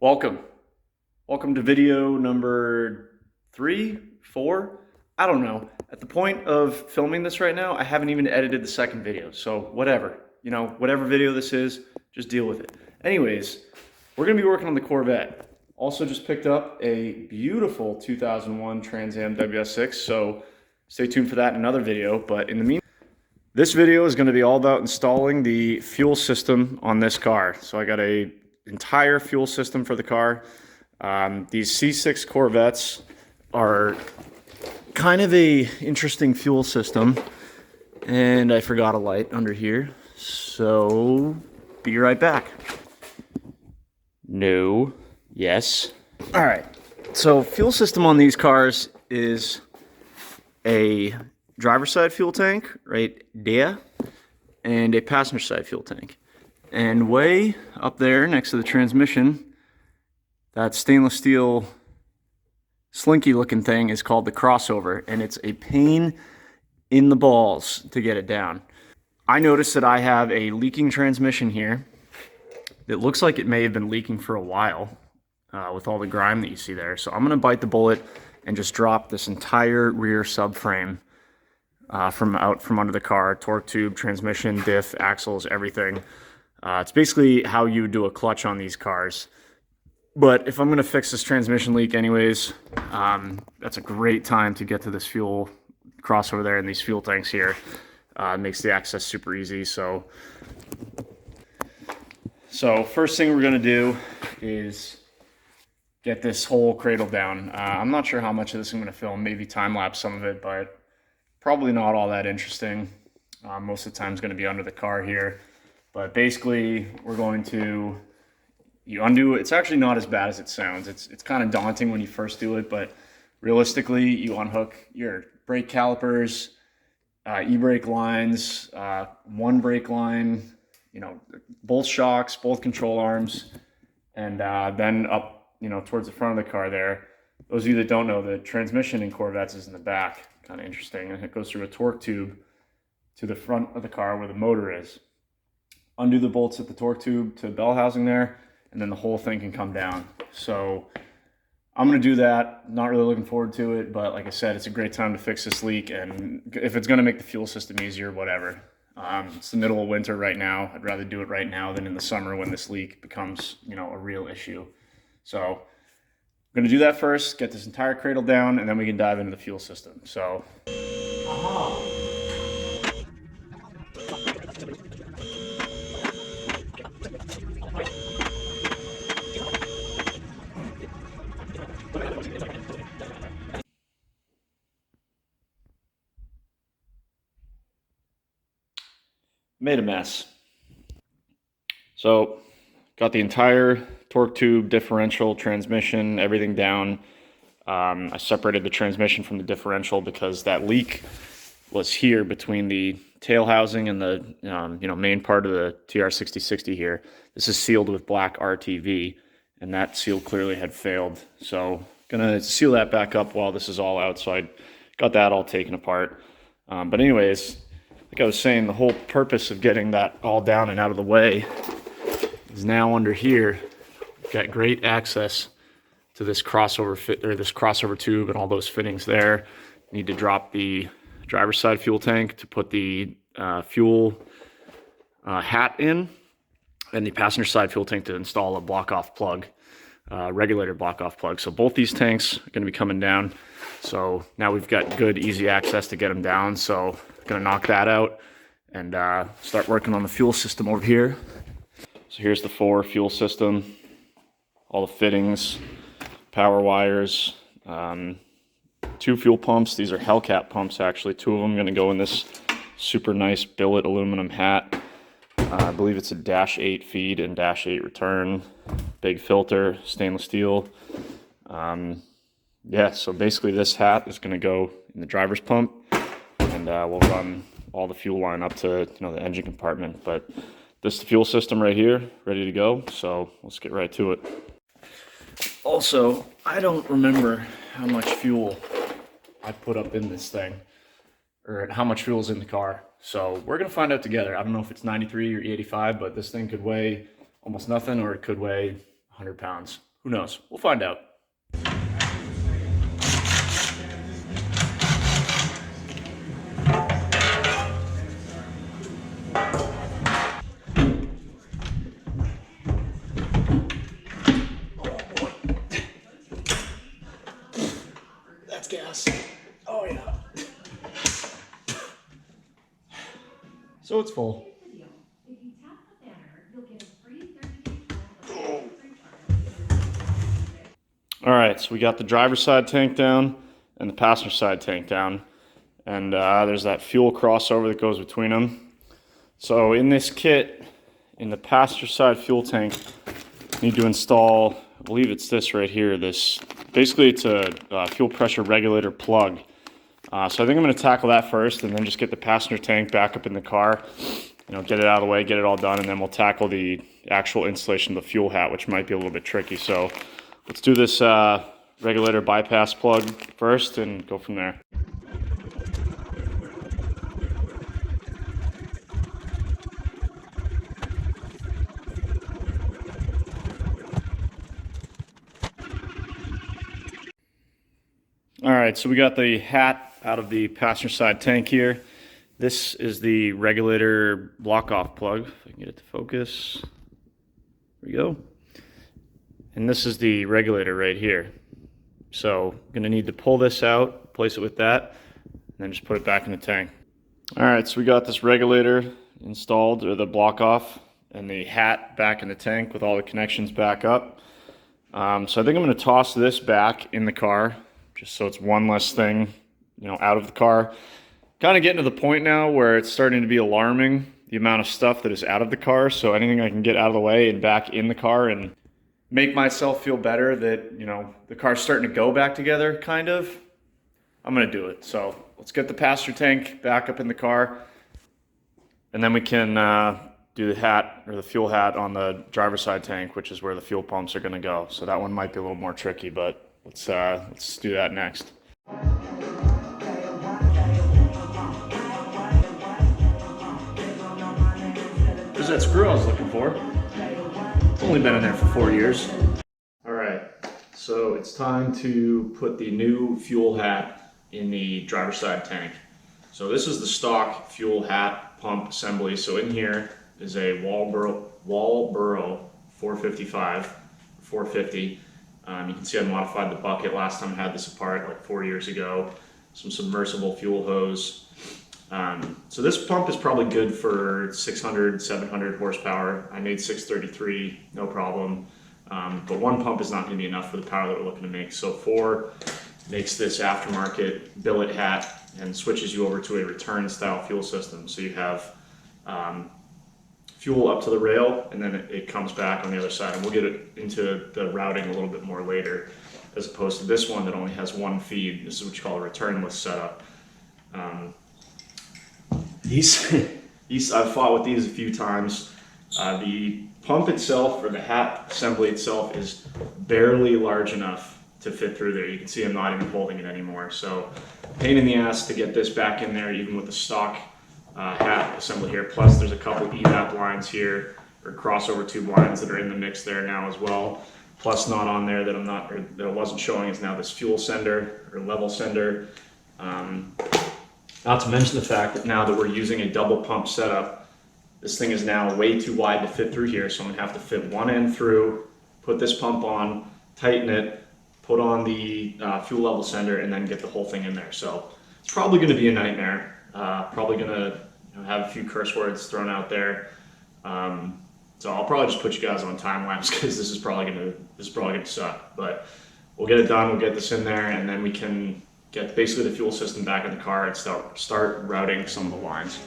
Welcome. Welcome to video number 3, 4. I don't know. At the point of filming this right now, I haven't even edited the second video. So whatever, whatever video this is, just deal with it. Anyways, we're going to be working on the Corvette. Also just picked up a beautiful 2001 Trans Am WS6. So stay tuned for that in another video. But in the meantime, this video is going to be all about installing the fuel system on this car. So I got a entire fuel system for the car. These C6 Corvettes are kind of a interesting fuel system, and I forgot a light under here, so be right back. No, yes. All right, so fuel system on these cars is a driver's side fuel tank right there and a passenger side fuel tank. And way up there next to the transmission, that stainless steel slinky looking thing is called the crossover, and it's a pain in the balls to get it down. I noticed that I have a leaking transmission here. It looks like it may have been leaking for a while with all the grime that you see there. So I'm going to bite the bullet and just drop this entire rear subframe from under the car, torque tube, transmission, diff, axles, everything. It's basically how you do a clutch on these cars. But if I'm going to fix this transmission leak anyways, that's a great time to get to this fuel crossover there and these fuel tanks here. It makes the access super easy. So first thing we're going to do is get this whole cradle down. I'm not sure how much of this I'm going to film, maybe time-lapse some of it, but probably not all that interesting. Most of the time it's going to be under the car here. But basically, we're going to, you undo it. It's actually not as bad as it sounds. It's kind of daunting when you first do it, but realistically, you unhook your brake calipers, e-brake lines, one brake line, both shocks, both control arms, and then up, towards the front of the car there. Those of you that don't know, the transmission in Corvettes is in the back. Kind of interesting. And it goes through a torque tube to the front of the car where the motor is. Undo the bolts at the torque tube to the bell housing there, and then the whole thing can come down. So I'm going to do that. Not really looking forward to it, but like I said, it's a great time to fix this leak, and if it's going to make the fuel system easier, whatever. It's the middle of winter right now. I'd rather do it right now than in the summer when this leak becomes, a real issue. So I'm going to do that first, get this entire cradle down, and then we can dive into the fuel system. So. Made a mess. So got the entire torque tube, differential, transmission, everything down. I separated the transmission from the differential because that leak was here between the tail housing and the main part of the TR6060 here. This is sealed with black RTV, and that seal clearly had failed. So gonna seal that back up while this is all out. So I got that all taken apart. But anyways, like I was saying, the whole purpose of getting that all down and out of the way is now under here. We've got great access to this crossover tube and all those fittings there. Need to drop the driver's side fuel tank to put the fuel hat in, and the passenger side fuel tank to install a block-off plug, regulator block-off plug. So both these tanks are going to be coming down. So now we've got good, easy access to get them down. So gonna knock that out and start working on the fuel system over here. So here's the fuel system, all the fittings, power wires, 2 fuel pumps. These are Hellcat pumps, actually. 2 of them gonna go in this super nice billet aluminum hat. I believe it's a -8 feed and -8 return. Big filter, stainless steel. Yeah, so basically this hat is gonna go in the driver's pump, and we'll run all the fuel line up to the engine compartment. But this is the fuel system right here, ready to go. So let's get right to it. Also, I don't remember how much fuel I put up in this thing, or how much fuel is in the car. So we're gonna find out together. I don't know if it's 93 or 85, but this thing could weigh almost nothing, or it could weigh 100 pounds. Who knows? We'll find out. That's gas. Oh yeah. So it's full. All right, so we got the driver's side tank down and the passenger side tank down. And there's that fuel crossover that goes between them. So in this kit, in the passenger side fuel tank, you need to install, I believe it's this right here, basically it's a fuel pressure regulator plug. So I think I'm going to tackle that first and then just get the passenger tank back up in the car, get it out of the way, get it all done, and then we'll tackle the actual installation of the fuel hat, which might be a little bit tricky. So let's do this regulator bypass plug first and go from there. All right, so we got the hat out of the passenger side tank here. This is the regulator block-off plug. If I can get it to focus. There we go. And this is the regulator right here. So I'm gonna need to pull this out, place it with that, and then just put it back in the tank. All right, so we got this regulator installed, or the block-off, and the hat back in the tank with all the connections back up. So I think I'm gonna toss this back in the car, just so it's one less thing, out of the car. Kind of getting to the point now where it's starting to be alarming, the amount of stuff that is out of the car. So anything I can get out of the way and back in the car and make myself feel better that, the car's starting to go back together, kind of, I'm gonna do it. So let's get the passenger tank back up in the car, and then we can do the hat, or the fuel hat, on the driver's side tank, which is where the fuel pumps are gonna go. So that one might be a little more tricky, but let's do that next. There's that screw I was looking for. It's only been in there for 4 years. All right, so it's time to put the new fuel hat in the driver's side tank. So this is the stock fuel hat pump assembly. So in here is a Walboro 455, 450. You can see I modified the bucket. Last time I had this apart like 4 years ago. Some submersible fuel hose. So this pump is probably good for 600, 700 horsepower. I made 633, no problem. But one pump is not going to be enough for the power that we're looking to make. So 4 makes this aftermarket billet hat and switches you over to a return style fuel system. So you have fuel up to the rail, and then it comes back on the other side. And we'll get it into the routing a little bit more later, as opposed to this one that only has one feed. This is what you call a returnless setup. I've fought with these a few times. The pump itself, or the hat assembly itself, is barely large enough to fit through there. You can see I'm not even holding it anymore. So pain in the ass to get this back in there, even with the stock hat assembly here. Plus there's a couple evap lines here, or crossover tube lines, that are in the mix there now as well. Plus not on there that that I wasn't showing is now this fuel sender, or level sender. Not to mention the fact that now that we're using a double pump setup, this thing is now way too wide to fit through here. So I'm gonna have to fit one end through, put this pump on, tighten it, put on the fuel level sender, and then get the whole thing in there. So it's probably gonna be a nightmare. Probably gonna have a few curse words thrown out there. So I'll probably just put you guys on time lapse, because this is probably gonna suck. But we'll get it done. We'll get this in there, and then we can get basically the fuel system back in the car and start routing some of the lines.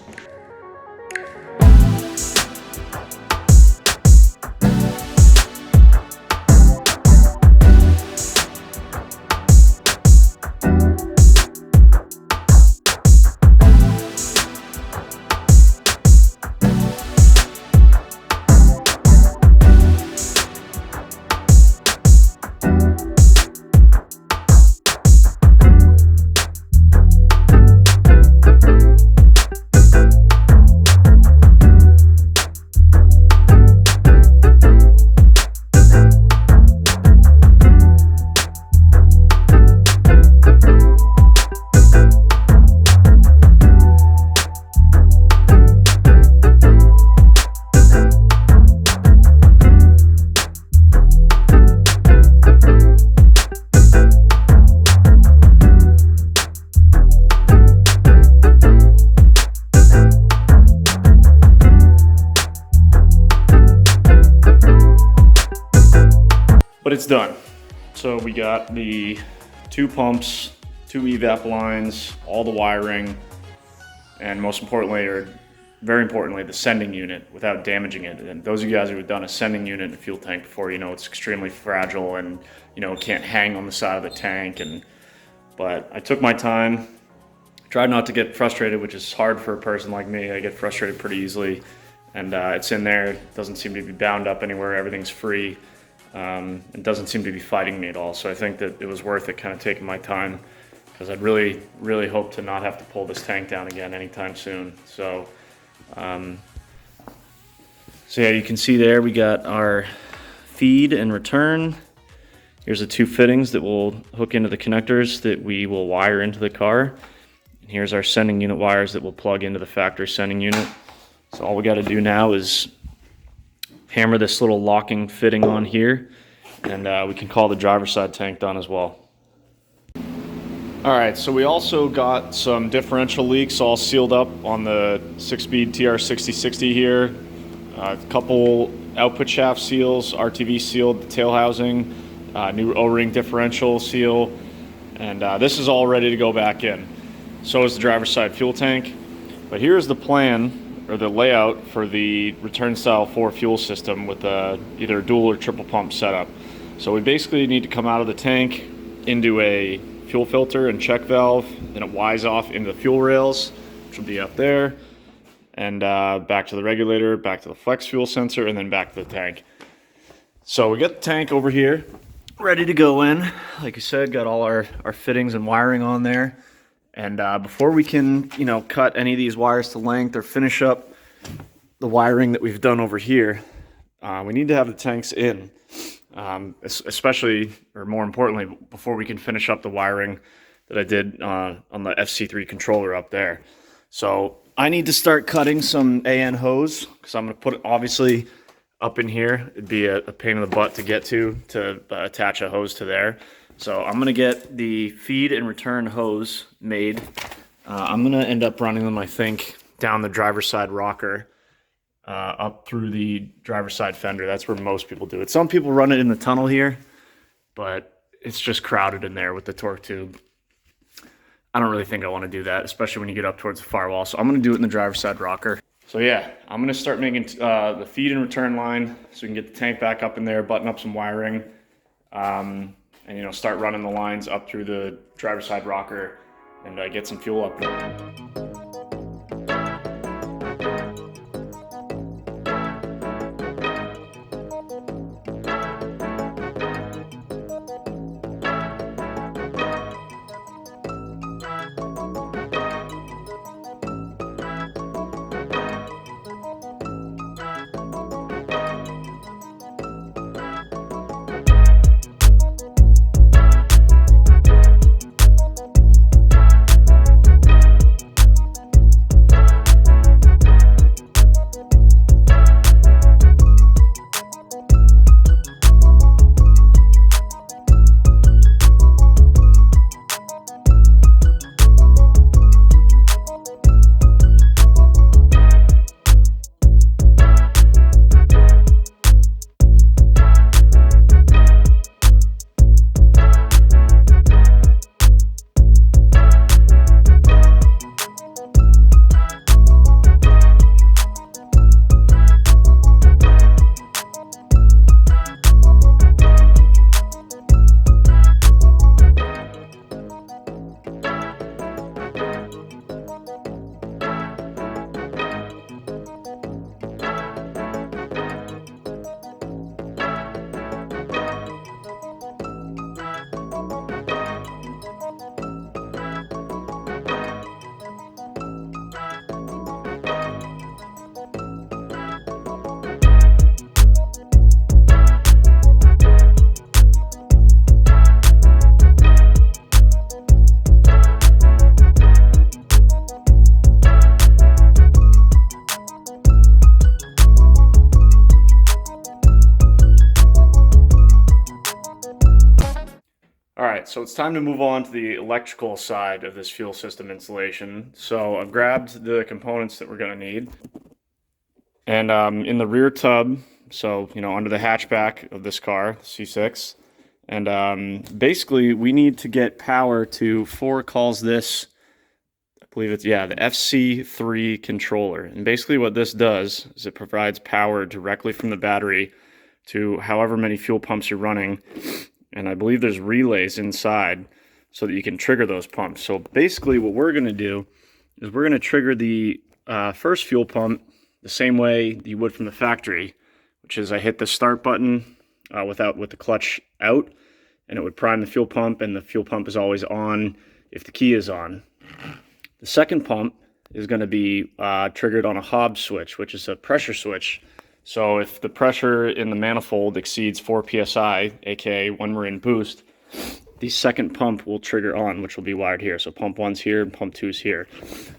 But it's done. So we got the 2 pumps, 2 evap lines, all the wiring, and most importantly, or very importantly, the sending unit without damaging it. And those of you guys who have done a sending unit in a fuel tank before, you know it's extremely fragile and it can't hang on the side of the tank. But I took my time, tried not to get frustrated, which is hard for a person like me. I get frustrated pretty easily, and it's in there. It doesn't seem to be bound up anywhere. Everything's free. It doesn't seem to be fighting me at all. So I think that it was worth it, kind of taking my time, because I'd really, really hope to not have to pull this tank down again anytime soon. So yeah, you can see there we got our feed and return. Here's the 2 fittings that will hook into the connectors that we will wire into the car. And here's our sending unit wires that will plug into the factory sending unit. So all we got to do now is hammer this little locking fitting on here, and we can call the driver's side tank done as well. Alright, so we also got some differential leaks all sealed up on the 6-speed TR6060 here. A couple output shaft seals, RTV sealed the tail housing, new O-ring differential seal, and this is all ready to go back in. So is the driver's side fuel tank. But here's the plan, or the layout, for the return style 4 fuel system with either a dual or triple pump setup. So we basically need to come out of the tank into a fuel filter and check valve, then it wires off into the fuel rails, which will be up there, and back to the regulator, back to the flex fuel sensor, and then back to the tank. So we got the tank over here ready to go in. Like I said, got all our fittings and wiring on there. And before we can cut any of these wires to length or finish up the wiring that we've done over here, we need to have the tanks in. Especially, or more importantly, before we can finish up the wiring that I did on the FC3 controller up there. So I need to start cutting some AN hose, because I'm going to put it obviously up in here. It'd be a pain in the butt to get to attach a hose to there. So I'm going to get the feed and return hose made. I'm going to end up running them, I think, down the driver's side rocker, up through the driver's side fender. That's where most people do it. Some people run it in the tunnel here, but it's just crowded in there with the torque tube. I don't really think I want to do that, especially when you get up towards the firewall. So I'm going to do it in the driver's side rocker. So yeah, I'm going to start making the feed and return line so we can get the tank back up in there, button up some wiring, and start running the lines up through the driver's side rocker and get some fuel up there. Alright, so it's time to move on to the electrical side of this fuel system installation. So I've grabbed the components that we're going to need. And in the rear tub, so under the hatchback of this car, C6, And basically, we need to get power to, Ford calls this, I believe it's, yeah, the FC3 controller. And basically what this does is it provides power directly from the battery to however many fuel pumps you're running. And I believe there's relays inside so that you can trigger those pumps. So basically what we're going to do is we're going to trigger the first fuel pump the same way you would from the factory, which is I hit the start button with the clutch out, and it would prime the fuel pump, and the fuel pump is always on if the key is on. The second pump is going to be triggered on a Hobbs switch, which is a pressure switch. So if the pressure in the manifold exceeds 4 psi, aka when we're in boost, the second pump will trigger on, which will be wired here. So pump 1's here and pump 2's here.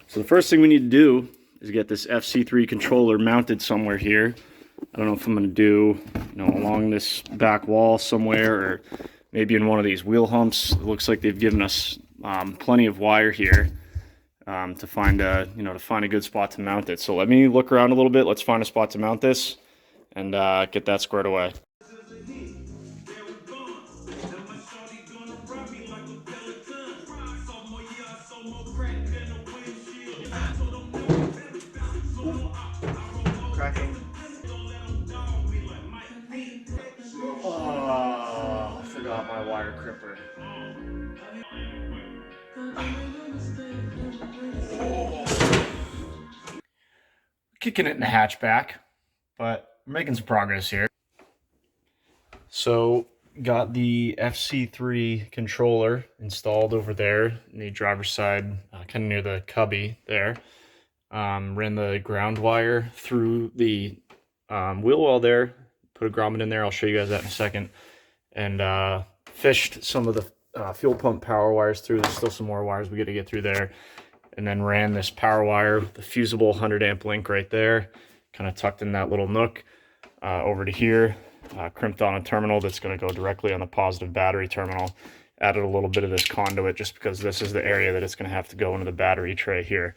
So the first thing we need to do is get this FC3 controller mounted somewhere here. I don't know if I'm going to do, along this back wall somewhere, or maybe in one of these wheel humps. It looks like they've given us plenty of wire here to find a good spot to mount it. So let me look around a little bit. Let's find a spot to mount this and get that squared away. Oh, I forgot my wire cripper. Kicking it in the hatchback, but we're making some progress here. So got the FC3 controller installed over there in the driver's side, kind of near the cubby there. Ran the ground wire through the wheel well there, put a grommet in there, I'll show you guys that in a second, and fished some of the fuel pump power wires through. There's still some more wires we got to get through there, and then ran this power wire, the fusible 100 amp link right there, kind of tucked in that little nook, over to here, crimped on a terminal that's going to go directly on the positive battery terminal. Added a little bit of this conduit just because this is the area that it's going to have to go into the battery tray here.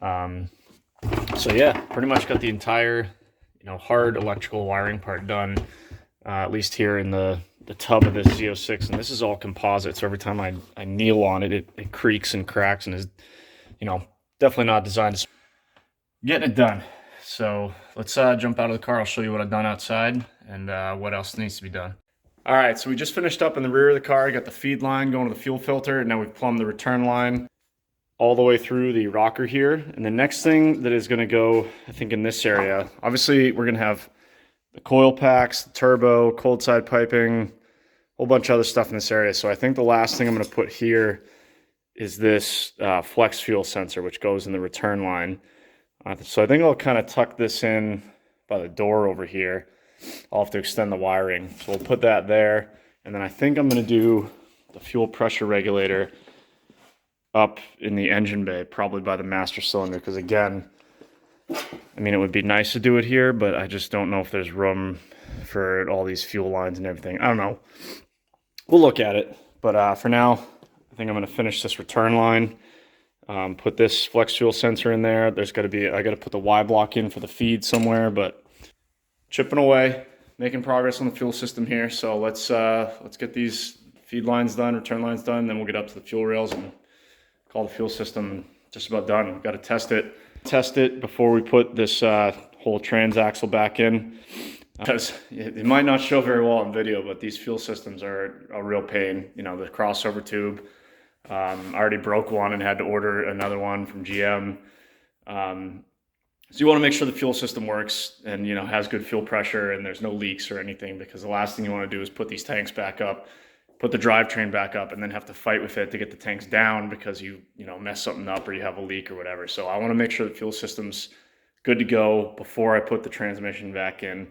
So yeah, pretty much got the entire, hard electrical wiring part done, at least here in the tub of this Z06, and this is all composite, so every time I kneel on it, it creaks and cracks and is, definitely not designed to... Getting it done. So let's jump out of the car. I'll show you what I've done outside and what else needs to be done. All right, so we just finished up in the rear of the car. I got the feed line going to the fuel filter, and now we've plumbed the return line all the way through the rocker here. And the next thing that is going to go, I think, in this area, obviously we're going to have the coil packs, the turbo, cold side piping, a whole bunch of other stuff in this area. So I think the last thing I'm going to put here is this flex fuel sensor, which goes in the return line. So I think I'll kind of tuck this in by the door over here. I'll have to extend the wiring. So we'll put that there. And then I think I'm going to do the fuel pressure regulator up in the engine bay, probably by the master cylinder, because again, I mean, it would be nice to do it here, but I just don't know if there's room for all these fuel lines and everything. I don't know. We'll look at it. But for now, I think I'm going to finish this return line. Put this flex fuel sensor in there. There's got to be, I got to put the Y block in for the feed somewhere, but chipping away, making progress on the fuel system here. So let's get these feed lines done, return lines done, then we'll get up to the fuel rails and call the fuel system just about done. We've got to test it before we put this whole transaxle back in, because it might not show very well on video, but these fuel systems are a real pain. The crossover tube, I already broke one and had to order another one from GM. So you want to make sure the fuel system works and, has good fuel pressure and there's no leaks or anything, because the last thing you want to do is put these tanks back up, put the drivetrain back up, and then have to fight with it to get the tanks down because you mess something up or you have a leak or whatever. So I want to make sure the fuel system's good to go before I put the transmission back in,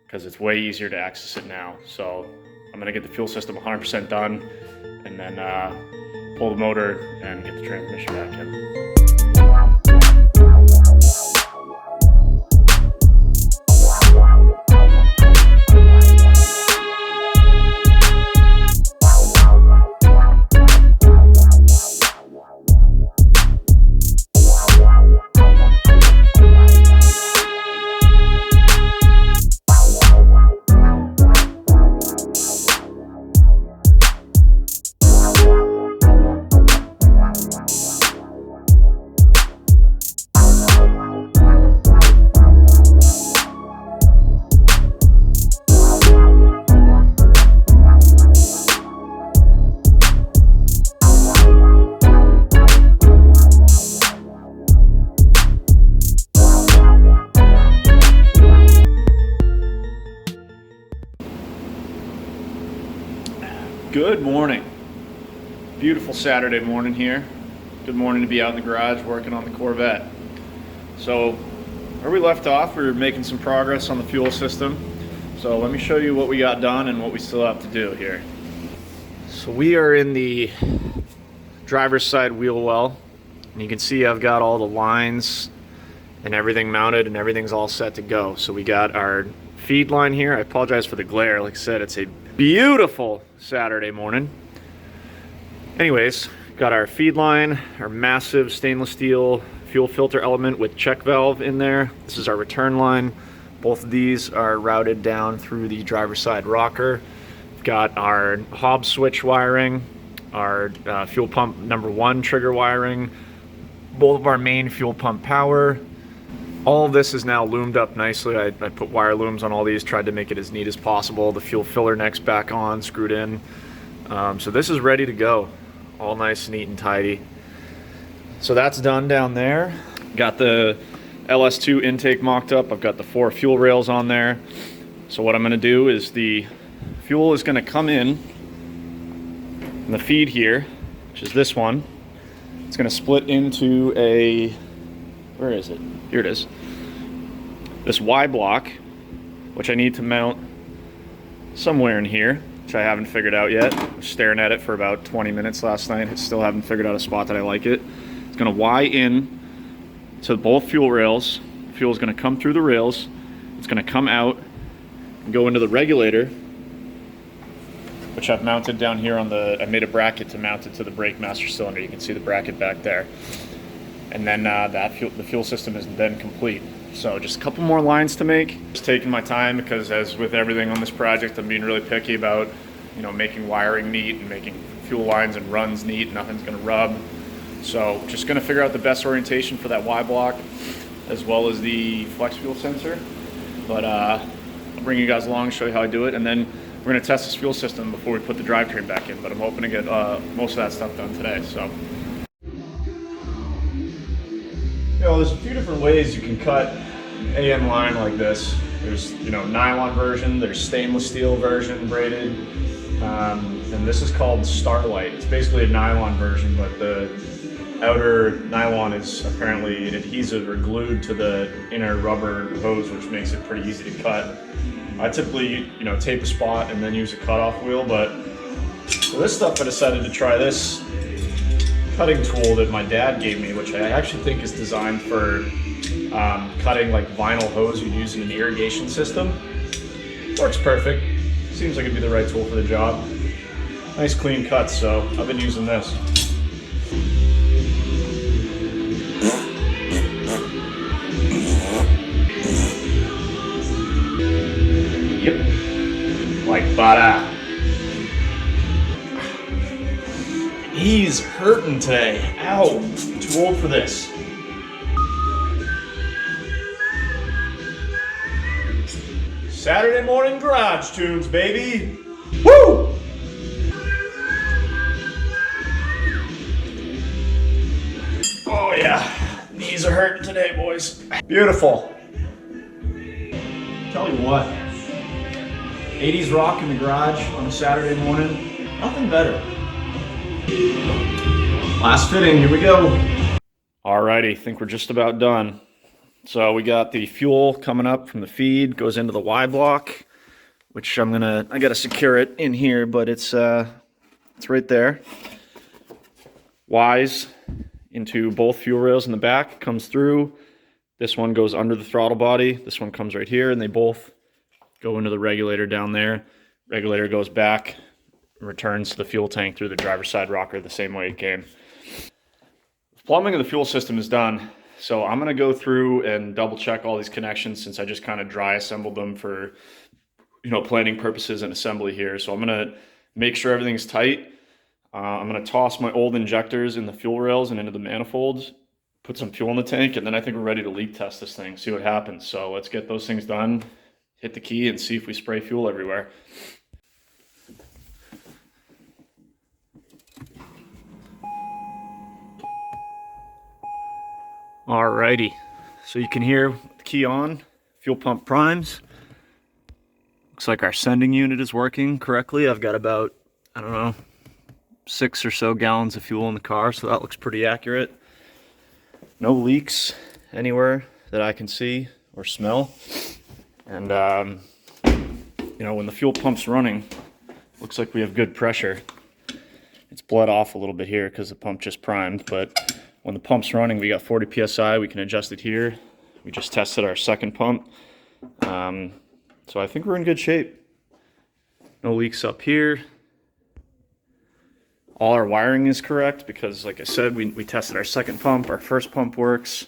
because it's way easier to access it now. So I'm going to get the fuel system 100% done and then pull the motor and get the transmission back in. Good morning. Beautiful Saturday morning here. Good morning to be out in the garage working on the Corvette. So where we left off, we were making some progress on the fuel system. So let me show you what we got done and what we still have to do here. So we are in the driver's side wheel well, and you can see I've got all the lines and everything mounted and everything's all set to go. So we got our feed line here. I apologize for the glare. Like I said, it's a beautiful Saturday morning. Anyways, got our feed line, our massive stainless steel fuel filter element with check valve in there. This is our return line. Both of these are routed down through the driver's side rocker. We've got our Hobbs switch wiring, our fuel pump number 1 trigger wiring, both of our main fuel pump power. All of this is now loomed up nicely. I put wire looms on all these, tried to make it as neat as possible. The fuel filler neck's back on, screwed in. So this is ready to go. All nice, neat, and tidy. So that's done down there. Got the LS2 intake mocked up. I've got the 4 fuel rails on there. So what I'm gonna do is the fuel is gonna come in the feed here, which is this one. It's gonna split into a, where is it? Here it is. This Y block, which I need to mount somewhere in here, which I haven't figured out yet. I was staring at it for about 20 minutes last night. I still haven't figured out a spot that I like it. It's gonna Y in to both fuel rails. Fuel is gonna come through the rails. It's gonna come out and go into the regulator, which I've mounted down here on the, I made a bracket to mount it to the brake master cylinder. You can see the bracket back there. And then the fuel system is then complete. So just a couple more lines to make. Just taking my time because, as with everything on this project, I'm being really picky about, making wiring neat and making fuel lines and runs neat. Nothing's gonna rub. So just gonna figure out the best orientation for that Y block, as well as the flex fuel sensor. But I'll bring you guys along, show you how I do it, and then we're gonna test this fuel system before we put the drivetrain back in. But I'm hoping to get most of that stuff done today. So. There's a few different ways you can cut an AN line like this. There's, nylon version, there's stainless steel version, braided, and this is called Starlight. It's basically a nylon version, but the outer nylon is apparently adhesive or glued to the inner rubber hose, which makes it pretty easy to cut. I typically, tape a spot and then use a cutoff wheel, but for this stuff I decided to try this cutting tool that my dad gave me, which I actually think is designed for cutting like vinyl hose you'd use in an irrigation system. Works perfect. Seems like it'd be the right tool for the job. Nice clean cuts, so I've been using this. Yep. Like butter. He's hurting today. Ow, I'm too old for this. Saturday morning garage tunes, baby. Woo! Oh yeah, knees are hurting today, boys. Beautiful. Tell you what, 80s rock in the garage on a Saturday morning, nothing better. Last fitting, here we go. Alrighty, think we're just about done. So we got the fuel coming up from the feed, goes into the Y block, which I gotta secure it in here, but it's right there. Y's into both fuel rails in the back, comes through. This one goes under the throttle body. This one comes right here, and they both go into the regulator down there. Regulator goes back, returns to the fuel tank through the driver's side rocker the same way it came. Plumbing of the fuel system is done, so I'm going to go through and double check all these connections since I just kind of dry assembled them for planning purposes and assembly here. So I'm going to make sure everything's tight. I'm going to toss my old injectors in the fuel rails and into the manifolds, put some fuel in the tank, and then I think we're ready to leak test this thing, see what happens. So let's get those things done, hit the key, and see if we spray fuel everywhere. Alrighty, so you can hear the key on, fuel pump primes. Looks like our sending unit is working correctly. I've got about I don't know, 6 or so gallons of fuel in the car, so that looks pretty accurate. No leaks anywhere that I can see or smell. And you know, when the fuel pump's running, looks like we have good pressure. It's bled off a little bit here because the pump just primed, but when the pump's running, we got 40 psi. We can adjust it here. We just tested our second pump. So I think we're in good shape. No leaks up here. All our wiring is correct because, like I said, we tested our second pump. Our first pump works.